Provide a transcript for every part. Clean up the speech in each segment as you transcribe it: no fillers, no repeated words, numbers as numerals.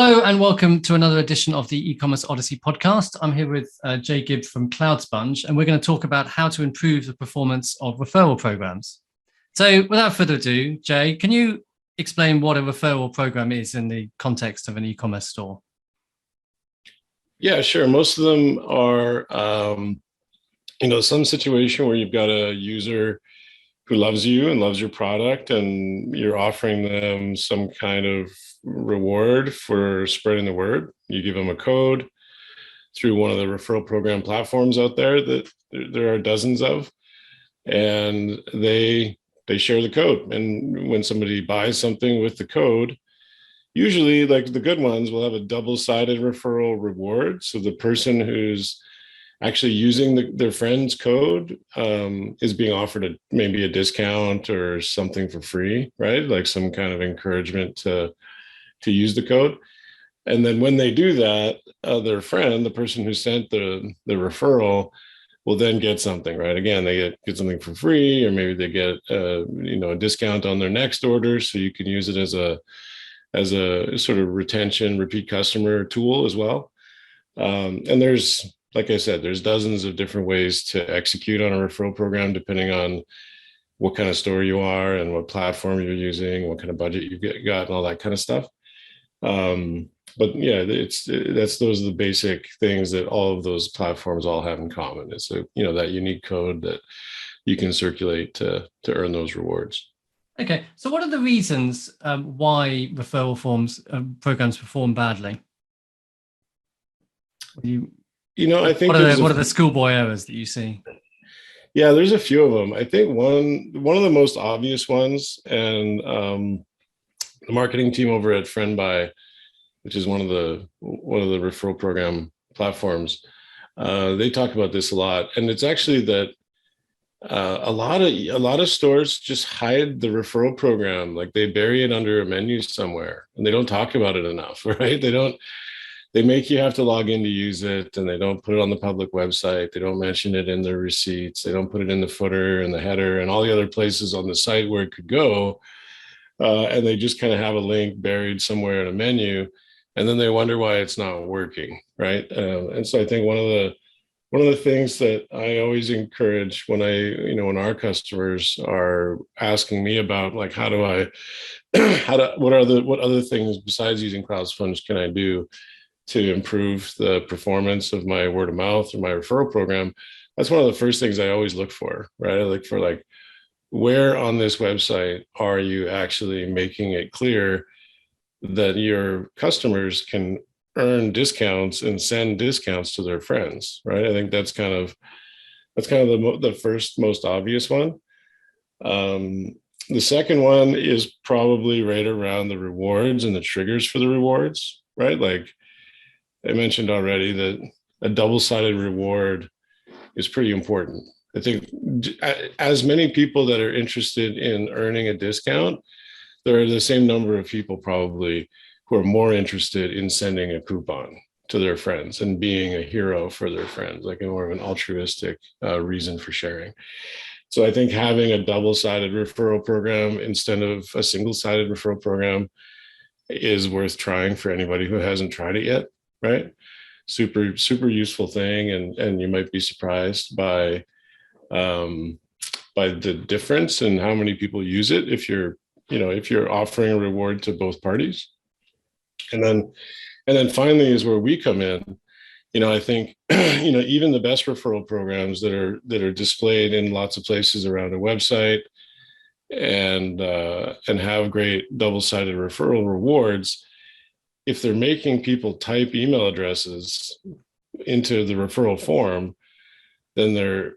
Hello and welcome to another edition of the eCommerce Odyssey podcast. I'm here with Jay Gibb from CloudSponge, and we're going to talk about how to improve the performance of referral programs. So without further ado, Jay, can you explain what a referral program is in the context of an e-commerce store? Yeah, sure. Most of them are, some situation where you've got a user who loves you and loves your product, and you're offering them some kind of reward for spreading the word. You give them a code through one of the referral program platforms out there that there are dozens of, and they share the code. And when somebody buys something with the code, usually like the good ones will have a double-sided referral reward. So the person who's actually using their friend's code is being offered maybe a discount or something for free, right? Like some kind of encouragement to use the code. And then when they do that, their friend, the person who sent the referral, will then get something, right? Again, they get something for free, or maybe they get a discount on their next order. So you can use it as a sort of retention, repeat customer tool as well. And there's, like I said, there's dozens of different ways to execute on a referral program, depending on what kind of store you are and what platform you're using, what kind of budget you've got, and all that kind of stuff. But yeah, those are the basic things that all of those platforms all have in common. It's that unique code that you can circulate to earn those rewards. Okay, so what are the reasons why referral programs perform badly? I think what are the schoolboy errors that you see? Yeah, there's a few of them. I think one of the most obvious ones, and the marketing team over at FriendBuy, which is one of the referral program platforms, they talk about this a lot. And it's actually that a lot of stores just hide the referral program, like they bury it under a menu somewhere, and they don't talk about it enough, right? They make you have to log in to use it, and they don't put it on the public website. They don't mention it in their receipts. They don't put it in the footer and the header and all the other places on the site where it could go. And they just kind of have a link buried somewhere in a menu, and then they wonder why it's not working, right? And so I think one of the things that I always encourage when our customers are asking me about, like, what other things besides using CloudSponge can I do to improve the performance of my word of mouth or my referral program, that's one of the first things I always look for, right? I look for, like, where on this website are you actually making it clear that your customers can earn discounts and send discounts to their friends, right? I think that's kind of the first most obvious one. The second one is probably right around the rewards and the triggers for the rewards, right? Like I mentioned already, that a double-sided reward is pretty important. I think as many people that are interested in earning a discount, there are the same number of people probably who are more interested in sending a coupon to their friends and being a hero for their friends, like more of an altruistic reason for sharing. So I think having a double-sided referral program instead of a single-sided referral program is worth trying for anybody who hasn't tried it yet, right? Super, super useful thing. And you might be surprised by the difference in how many people use it if you're offering a reward to both parties. And then finally is where we come in. I think, even the best referral programs that are displayed in lots of places around a website and have great double-sided referral rewards, if they're making people type email addresses into the referral form, then they're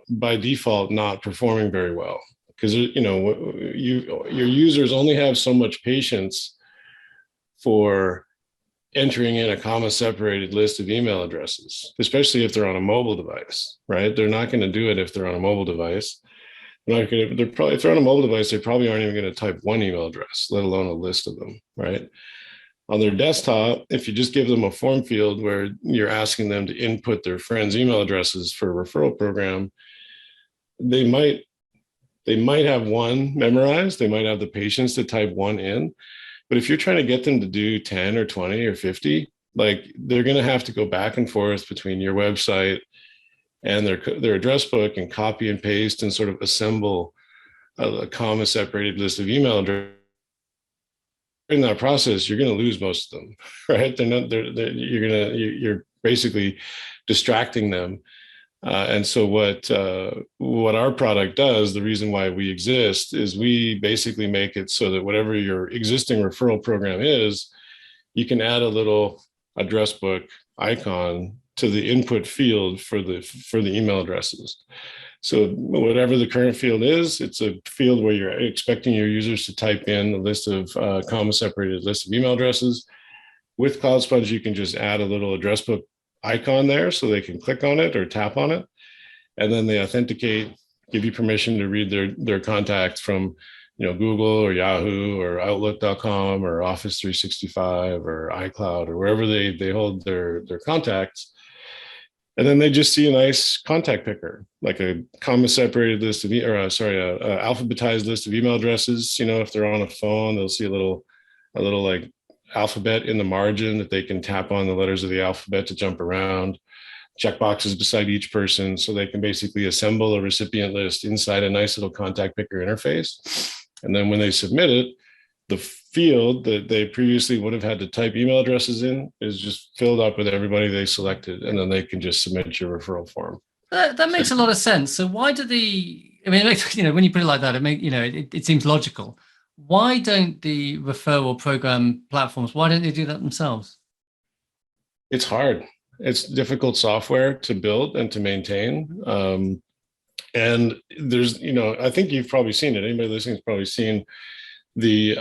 by default not performing very well, because your users only have so much patience for entering in a comma-separated list of email addresses, especially if they're on a mobile device, right? They're not going to do it if they're on a mobile device. If they're on a mobile device, they probably aren't even going to type one email address, let alone a list of them, right? On their desktop, if you just give them a form field where you're asking them to input their friends' email addresses for a referral program, they might have one memorized. They might have the patience to type one in, But if you're trying to get them to do 10 or 20 or 50, like they're going to have to go back and forth between your website and their address book and copy and paste and sort of assemble a comma separated list of email addresses. In that process, you're going to lose most of them, right? You're basically distracting them. And so what our product does, the reason why we exist, is we basically make it so that whatever your existing referral program is, you can add a little address book icon to the input field for the email addresses. So whatever the current field is, it's a field where you're expecting your users to type in a list of comma separated list of email addresses. With CloudSponge, you can just add a little address book icon there so they can click on it or tap on it. And then they authenticate, give you permission to read their contacts from Google or Yahoo or Outlook.com or Office 365 or iCloud or wherever they hold their contacts. And then they just see a nice contact picker, like a comma separated list of, alphabetized list of email addresses. If they're on a phone, they'll see a little like alphabet in the margin that they can tap on the letters of the alphabet to jump around. Checkboxes beside each person, so they can basically assemble a recipient list inside a nice little contact picker interface. And then when they submit it, the field that they previously would have had to type email addresses in is just filled up with everybody they selected, and then they can just submit your referral form. That makes a lot of sense. So why do when you put it like that, it seems logical. Why don't the referral program platforms, why don't they do that themselves? It's hard. It's difficult software to build and to maintain. And there's, I think you've probably seen it. Anybody listening has probably seen the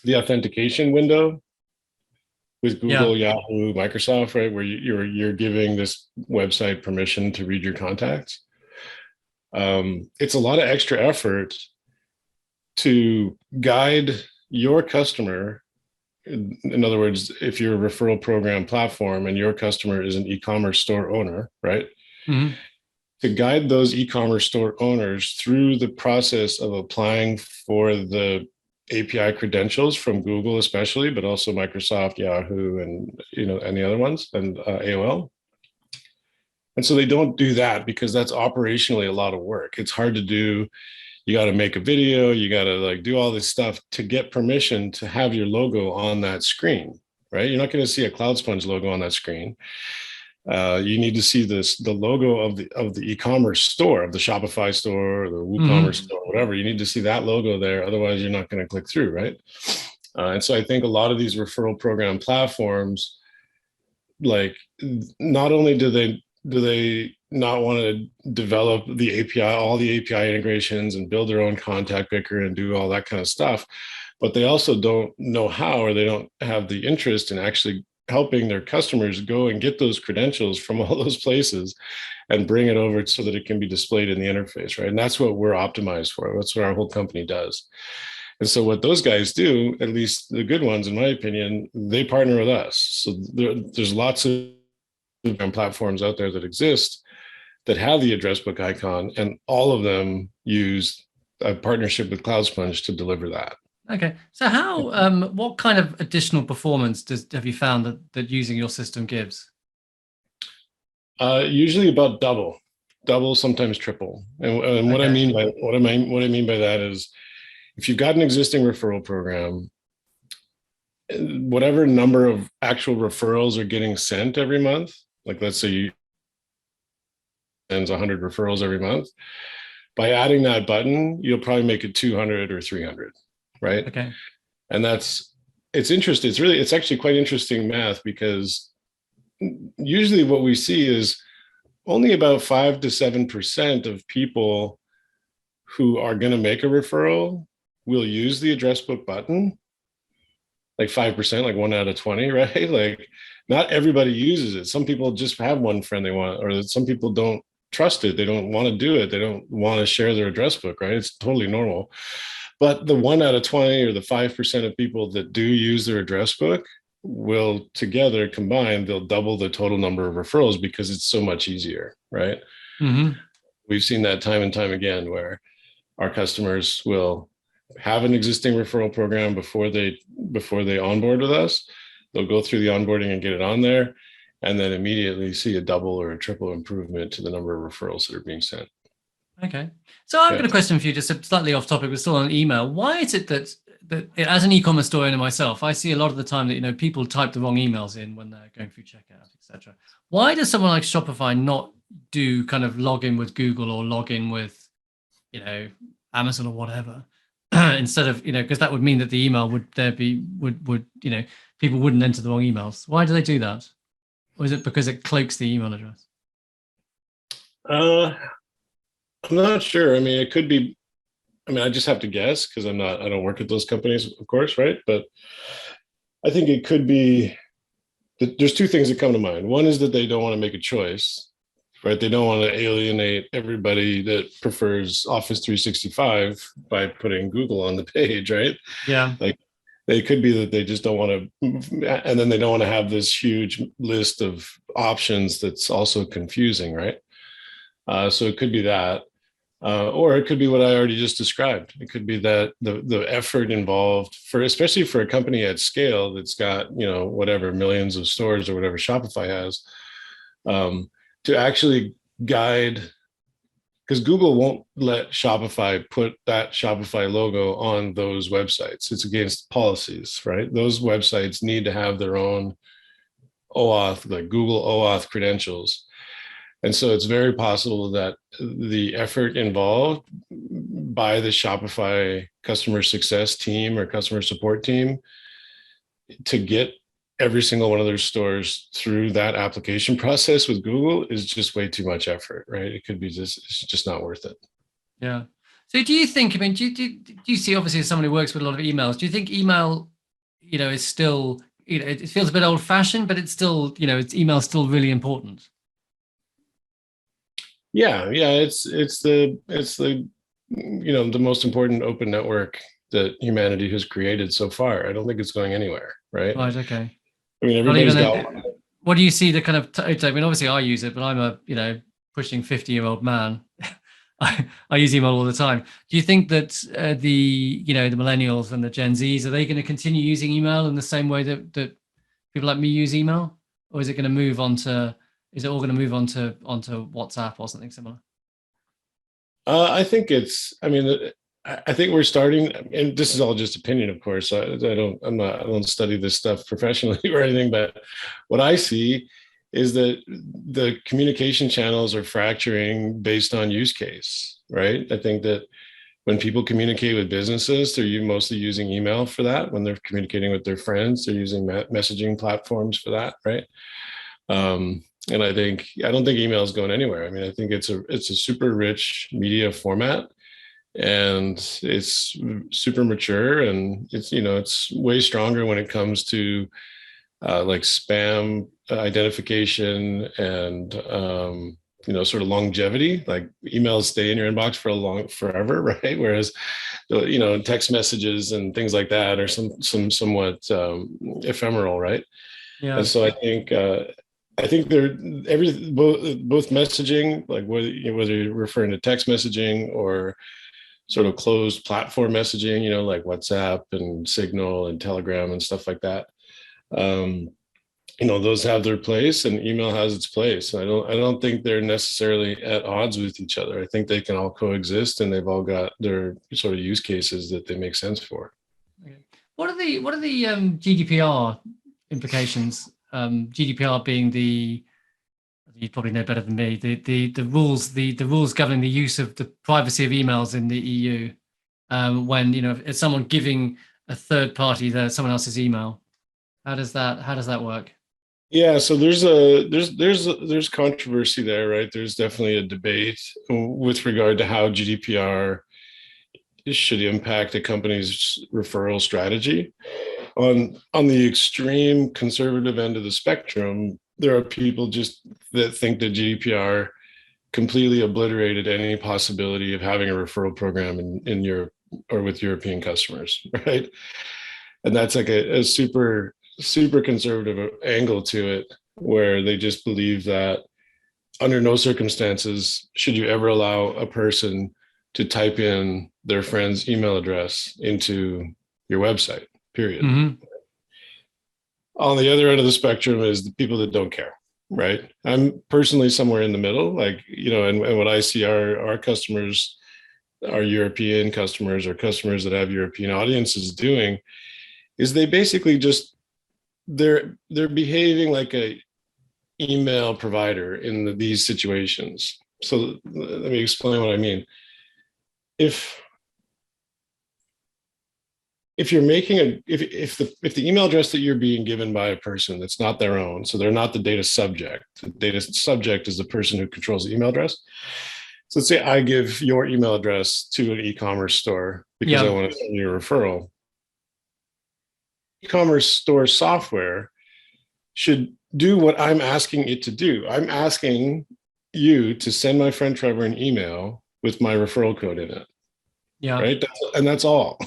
authentication window with Google, Yahoo, Microsoft, right? Where you're giving this website permission to read your contacts. It's a lot of extra effort to guide your customer. In other words, if you're a referral program platform and your customer is an e-commerce store owner, right? Mm-hmm. To guide those e-commerce store owners through the process of applying for the API credentials from Google, especially, but also Microsoft, Yahoo, and and the other ones, and AOL. And so they don't do that because that's operationally a lot of work. It's hard to do. You got to make a video. You got to do all this stuff to get permission to have your logo on that screen, right? You're not going to see a CloudSponge logo on that screen. You need to see the logo of the e-commerce store, of the Shopify store, or the WooCommerce store, whatever. You need to see that logo there. Otherwise, you're not going to click through, right? And so I think a lot of these referral program platforms, not only do they not want to develop the API, all the API integrations and build their own contact picker and do all that kind of stuff, but they also don't know how, or they don't have the interest in actually helping their customers go and get those credentials from all those places and bring it over so that it can be displayed in the interface, right? And that's what we're optimized for. That's what our whole company does. And so what those guys do, at least the good ones, in my opinion, they partner with us. So there's lots of platforms out there that exist that have the address book icon, and all of them use a partnership with CloudSponge to deliver that. Okay, so what kind of additional performance have you found that using your system gives? Usually about double, sometimes triple. And what I mean by that is, if you've got an existing referral program, whatever number of actual referrals are getting sent every month, like let's say you sends 100 referrals every month, by adding that button, you'll probably make it 200 or 300. Right. Okay. And it's interesting. It's actually quite interesting math, because usually what we see is only about 5 to 7% of people who are going to make a referral will use the address book button. Like 5%, like 1 out of 20, right? Like not everybody uses it. Some people just have one friend they want, or some people don't trust it. They don't want to do it. They don't want to share their address book, right? It's totally normal. But the 1 out of 20 or the 5% of people that do use their address book will together combined, they'll double the total number of referrals because it's so much easier, right? Mm-hmm. We've seen that time and time again, where our customers will have an existing referral program before they onboard with us. They'll go through the onboarding and get it on there, and then immediately see a double or a triple improvement to the number of referrals that are being sent. Okay. So I've got a question for you, just slightly off topic, but still on email. Why is it that as an e-commerce store owner myself, I see a lot of the time that, people type the wrong emails in when they're going through checkout, etc. Why does someone like Shopify not do kind of log in with Google or log in with, Amazon or whatever, instead of, because that would mean that the email would people wouldn't enter the wrong emails. Why do they do that? Or is it because it cloaks the email address? I'm not sure. I mean, it could be. I mean, I just have to guess because I don't work at those companies, of course, right? But I think it could be that there's two things that come to mind. One is that they don't want to make a choice, right? They don't want to alienate everybody that prefers Office 365 by putting Google on the page, right? Yeah. Like, they could be that they just don't want to, and then they don't want to have this huge list of options that's also confusing, right? So it could be that. Or it could be what I already just described. It could be that the effort involved especially for a company at scale that's got, whatever millions of stores or whatever Shopify has, to actually guide, because Google won't let Shopify put that Shopify logo on those websites. It's against policies, right? Those websites need to have their own OAuth, like Google OAuth credentials. And so it's very possible that the effort involved by the Shopify customer success team or customer support team to get every single one of their stores through that application process with Google is just way too much effort, right? It could be it's just not worth it. Yeah. So do you think, do you see, obviously as someone who works with a lot of emails, do you think email, is still, it feels a bit old fashioned, but it's still, it's email still really important? Yeah, it's the the most important open network that humanity has created so far. I don't think it's going anywhere, right? Right. Okay. I mean, everybody's got. What do you see the kind of? I mean, obviously, I use it, but I'm a pushing 50-year-old man. I use email all the time. Do you think that the millennials and the Gen Zs, are they going to continue using email in the same way that people like me use email, or is it going to move on to? Is it all going to move onto WhatsApp or something similar? I think I think we're starting, and this is all just opinion, of course. I don't study this stuff professionally or anything, but what I see is that the communication channels are fracturing based on use case, right? I think that when people communicate with businesses, they're mostly using email for that. When they're communicating with their friends, they're using messaging platforms for that, right? And I don't think email is going anywhere. I mean, I think it's a super rich media format, and it's super mature, and it's way stronger when it comes to like spam identification and sort of longevity. Like, emails stay in your inbox forever, right? Whereas text messages and things like that are somewhat ephemeral, right? Yeah. And so I think they're both messaging, like whether you're referring to text messaging or sort of closed platform messaging, like WhatsApp and Signal and Telegram and stuff like that. Those have their place, and email has its place. I don't think they're necessarily at odds with each other. I think they can all coexist, and they've all got their sort of use cases that they make sense for. Okay. What are the GDPR implications? GDPR being you probably know better than me, the rules governing the use of the privacy of emails in the EU. When if someone giving a third party someone else's email, how does that work? Yeah, so there's controversy there, right? There's definitely a debate with regard to how GDPR should impact a company's referral strategy. On the extreme conservative end of the spectrum, there are people just that think that GDPR completely obliterated any possibility of having a referral program in Europe or with European customers, right? And that's like a super conservative angle to it, where they just believe that under no circumstances should you ever allow a person to type in their friend's email address into your website, period. Mm-hmm. On the other end of the spectrum is the people that don't care, right? I'm personally somewhere in the middle, like, and what I see our customers, our European customers or customers that have European audiences doing is they basically just, they're behaving like a email provider in these situations. So let me explain what I mean. If you're making if the email address that you're being given by a person that's not their own, so they're not the data subject. The data subject is the person who controls the email address. So let's say I give your email address to an e-commerce store because I want to send you a referral. E-commerce store software should do what I'm asking it to do. I'm asking you to send my friend Trevor an email with my referral code in it. Yeah. Right. And that's all.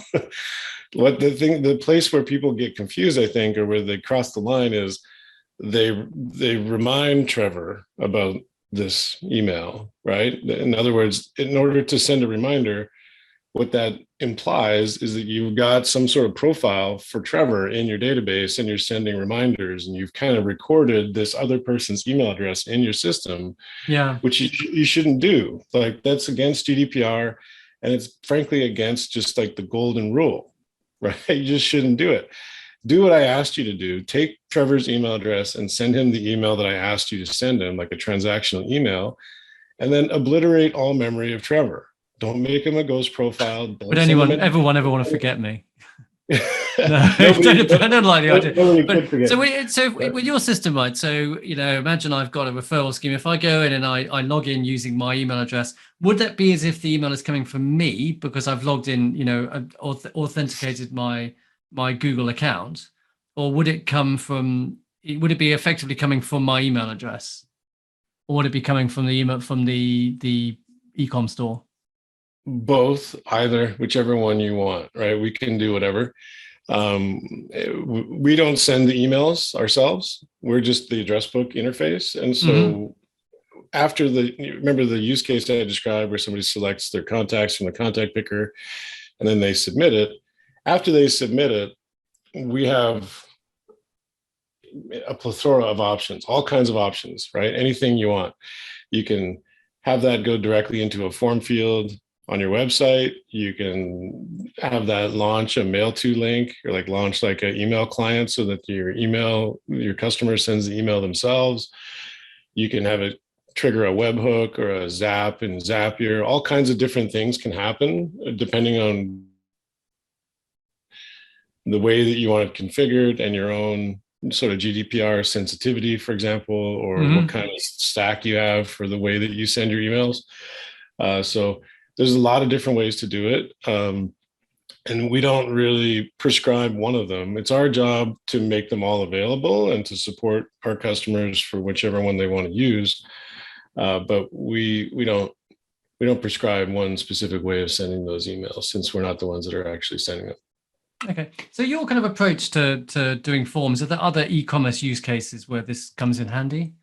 The place where people get confused, I think, or where they cross the line is they remind Trevor about this email, right? In other words, in order to send a reminder, what that implies is that you've got some sort of profile for Trevor in your database and you're sending reminders and you've kind of recorded this other person's email address in your system, which you shouldn't do. Like, that's against GDPR. And it's frankly against just like the golden rule, right? You just shouldn't do it. Do what I asked you to do. Take Trevor's email address and send him the email that I asked you to send him, like a transactional email, and then obliterate all memory of Trevor. Don't make him a ghost profile. Would everyone ever want to forget me? No, Nobody, I don't like the idea. So with your system, right? So, imagine I've got a referral scheme. If I go in and I log in using my email address, would that be as if the email is coming from me because I've logged in, authenticated my Google account, or would it be effectively coming from my email address, or would it be coming from the email from the e-com store? Both, either, whichever one you want, right? We can do whatever. We don't send the emails ourselves. We're just the address book interface. And so after remember the use case that I described where somebody selects their contacts from the contact picker and then they submit it. After they submit it, we have a plethora of options, all kinds of options, right? Anything you want. You can have that go directly into a form field on your website. You can have that launch a mail to link, or like launch like an email client so that your customer sends the email themselves. You can have it trigger a webhook or a zap and Zapier. All kinds of different things can happen depending on the way that you want it configured and your own sort of GDPR sensitivity, for example, or what kind of stack you have for the way that you send your emails. So there's a lot of different ways to do it. And we don't really prescribe one of them. It's our job to make them all available and to support our customers for whichever one they want to use. But we don't prescribe one specific way of sending those emails, since we're not the ones that are actually sending them. Okay. So your kind of approach to doing forms, are there other e-commerce use cases where this comes in handy?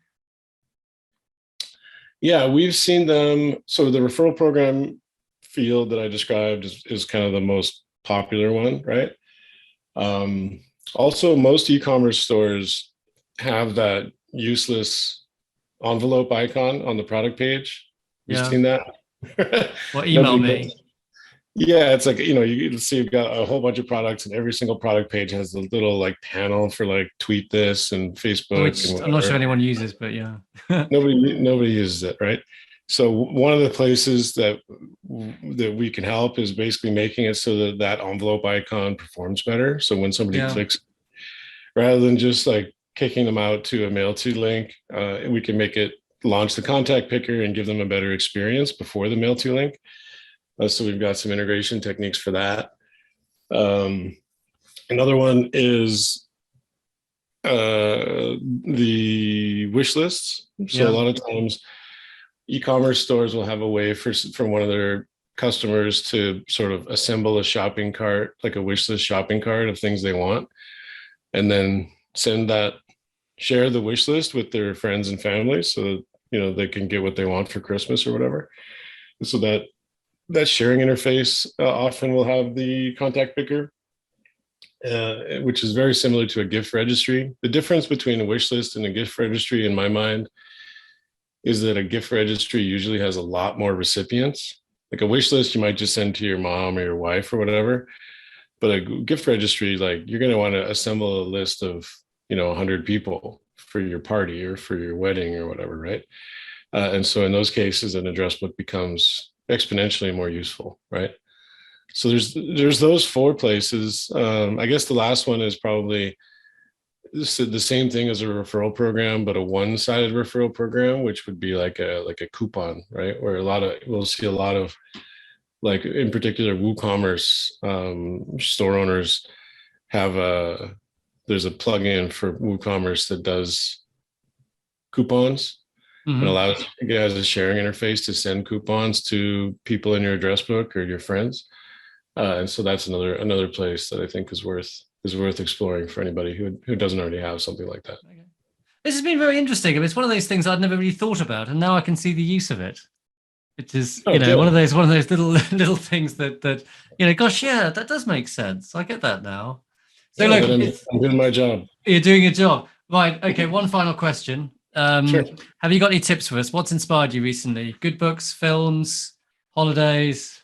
Yeah, we've seen them. So the referral program field that I described is kind of the most popular one, right? Also, most e-commerce stores have that useless envelope icon on the product page. You've seen that? Well, email me. Yeah, it's like, you see you've got a whole bunch of products and every single product page has the little like panel for like tweet this and Facebook. Which I'm not sure anyone uses, but yeah. Nobody uses it, right? So one of the places that we can help is basically making it so that envelope icon performs better. So when somebody clicks, rather than just like kicking them out to a mail to link, we can make it launch the contact picker and give them a better experience before the mail to link. So we've got some integration techniques for that. Another one is the wish lists. So a lot of times e-commerce stores will have a way for one of their customers to sort of assemble a shopping cart, like a wish list shopping cart of things they want, and then share the wish list with their friends and family so that, they can get what they want for Christmas or whatever. So that sharing interface often will have the contact picker, which is very similar to a gift registry. The difference between a wish list and a gift registry, in my mind, is that a gift registry usually has a lot more recipients. Like a wish list, you might just send to your mom or your wife or whatever. But a gift registry, like you're going to want to assemble a list of, 100 people for your party or for your wedding or whatever, right? And so in those cases, an address book becomes exponentially more useful, right? So there's those 4 places. I guess the last one is probably the same thing as a referral program, but a one-sided referral program, which would be like a coupon, right? Where we'll see a lot of, like in particular, WooCommerce store owners there's a plugin for WooCommerce that does coupons and allows you guys a sharing interface to send coupons to people in your address book or your friends. And so that's another place that I think is worth exploring for anybody who doesn't already have something like that. Okay. This has been very interesting. It's one of those things I'd never really thought about, and now I can see the use of it. It is, one of those little things that gosh, yeah, that does make sense. I get that now. So look, I'm doing my job. You're doing your job, right? Okay, one final question. Sure. Have you got any tips for us? What's inspired you recently? Good books, films, holidays?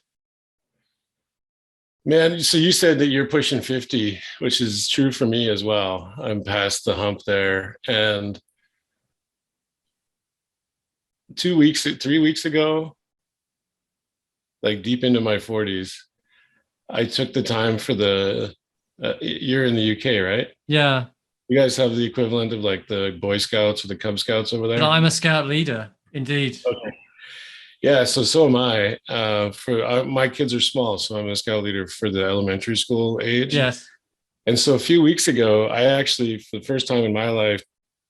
Man, so you said that you're pushing 50, which is true for me as well. I'm past the hump there. And 3 weeks ago, like deep into my 40s, I took the time for you're in the UK, right? Yeah. You guys have the equivalent of like the Boy Scouts or the Cub Scouts over there? I'm a scout leader, indeed. Okay. Yeah, so am I. My kids are small, so I'm a scout leader for the elementary school age. Yes. And so a few weeks ago, I actually, for the first time in my life,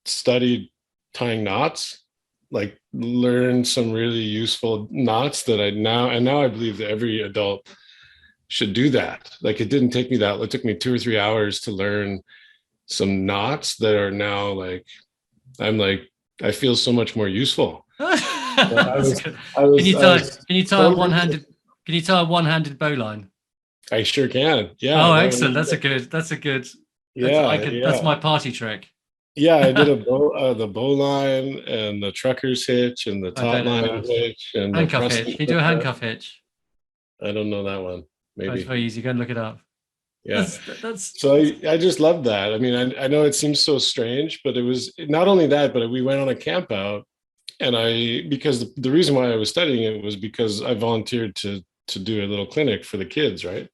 studied tying knots, like learned some really useful knots that now I believe that every adult should do that. Like it didn't take me it took me 2 or 3 hours to learn some knots that are now I feel so much more useful. Can you tie a one-handed bowline? I sure can. Yeah. Oh, excellent. That's a good. That's my party trick. Yeah, I did the bowline and the trucker's hitch and the top line hitch and handcuff hitch. Can you do a handcuff hitch? I don't know that one. Maybe. That's very easy. Go and look it up. Yeah. So I just love that. I mean, I know it seems so strange, but it was not only that, but we went on a camp out, and because the reason why I was studying it was because I volunteered to do a little clinic for the kids, right?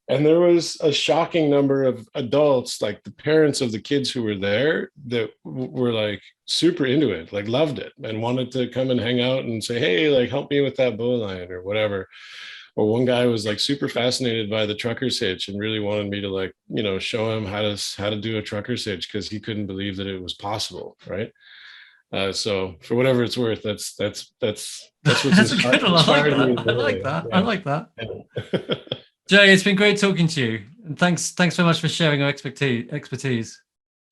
And there was a shocking number of adults, like the parents of the kids who were there, that were like super into it, like loved it and wanted to come and hang out and say, hey, like help me with that bowline or whatever. Or one guy was like super fascinated by the trucker's hitch and really wanted me to show him how to do a trucker's hitch because he couldn't believe that it was possible, right? So for whatever it's worth, that's what's inspired me. I like that. Yeah. I like that. Yeah. Jay, it's been great talking to you, and thanks very much for sharing your expertise.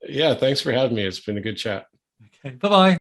Yeah, thanks for having me. It's been a good chat. Okay, bye-bye.